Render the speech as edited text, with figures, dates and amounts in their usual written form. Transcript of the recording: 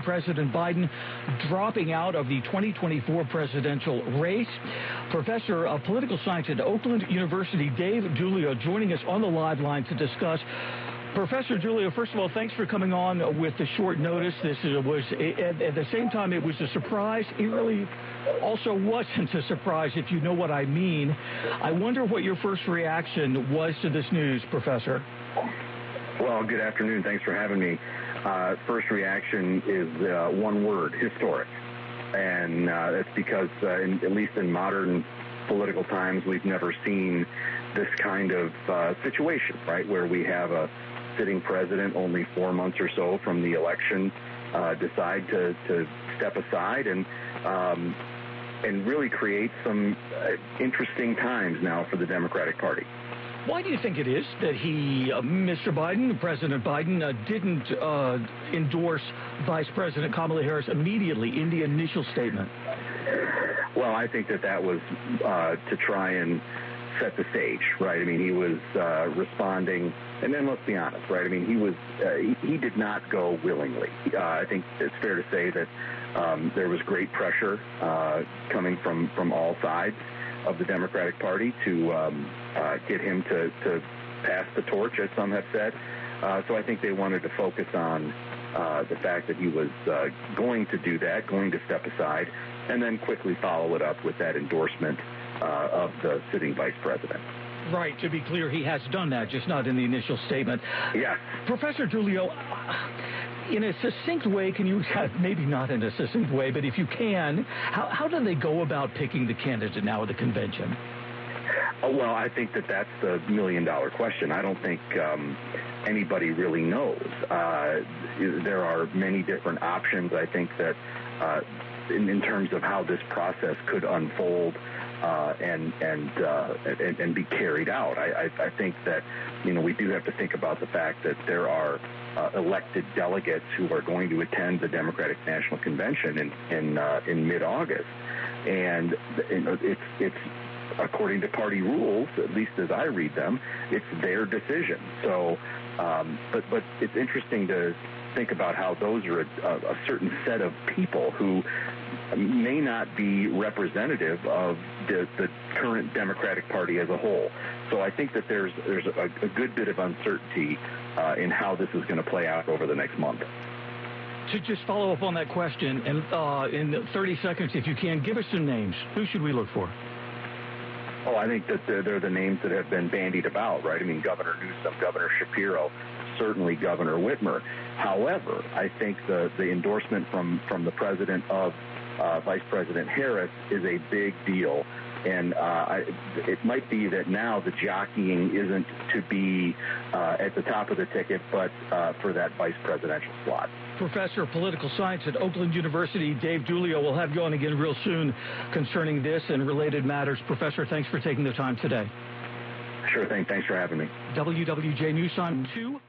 President Biden dropping out of the 2024 presidential race. Professor of political science at Oakland University, Dave Giulio, joining us on the live line to discuss. Professor Giulio, first of all, thanks for coming on with the short notice. This was, at the same time, it was a surprise. It really also wasn't a surprise, if you know what I mean. I wonder what your first reaction was to this news, Professor. Well, good afternoon. Thanks for having me. First reaction is one word: historic. And that's because, at least in modern political times, we've never seen this kind of situation, right, where we have a sitting president only 4 months or so from the election decide to step aside and really create some interesting times now for the Democratic Party. Why do you think it is that Mr. Biden, President Biden, didn't endorse Vice President Kamala Harris immediately in the initial statement? Well, I think that was to try and set the stage, right? I mean, he was responding, and then let's be honest, right? I mean, he did not go willingly. I think it's fair to say that there was great pressure coming from all sides of the Democratic Party to get him to pass the torch, as some have said. So I think they wanted to focus on the fact that he was going to do that, going to step aside, and then quickly follow it up with that endorsement of the sitting vice president. Right. To be clear, he has done that, just not in the initial statement. Yeah. Professor Giulio, in a succinct way, can you, maybe not in a succinct way, but if you can, how do they go about picking the candidate now at the convention? Well, I think that's the million-dollar question. I don't think anybody really knows. There are many different options. I think that in terms of how this process could unfold and be carried out, I think that we do have to think about the fact that there are elected delegates who are going to attend the Democratic National Convention in mid-August, and it's according to party rules, at least as I read them, it's their decision. So, but it's interesting to think about how those are a certain set of people who may not be representative of the current Democratic Party as a whole. So I think that there's a good bit of uncertainty in how this is going to play out over the next month. To just follow up on that question, and in 30 seconds, if you can, give us some names. Who should we look for? Oh, I think that they're the names that have been bandied about, right? I mean, Governor Newsom, Governor Shapiro, certainly Governor Whitmer. However, I think the endorsement from the president of Vice President Harris is a big deal. And it might be that now the jockeying isn't to be at the top of the ticket, but for that vice presidential slot. Professor of Political Science at Oakland University, Dave Giulio. We'll have you on again real soon concerning this and related matters. Professor, thanks for taking the time today. Sure thing. Tings for having me. WWJ News on 2.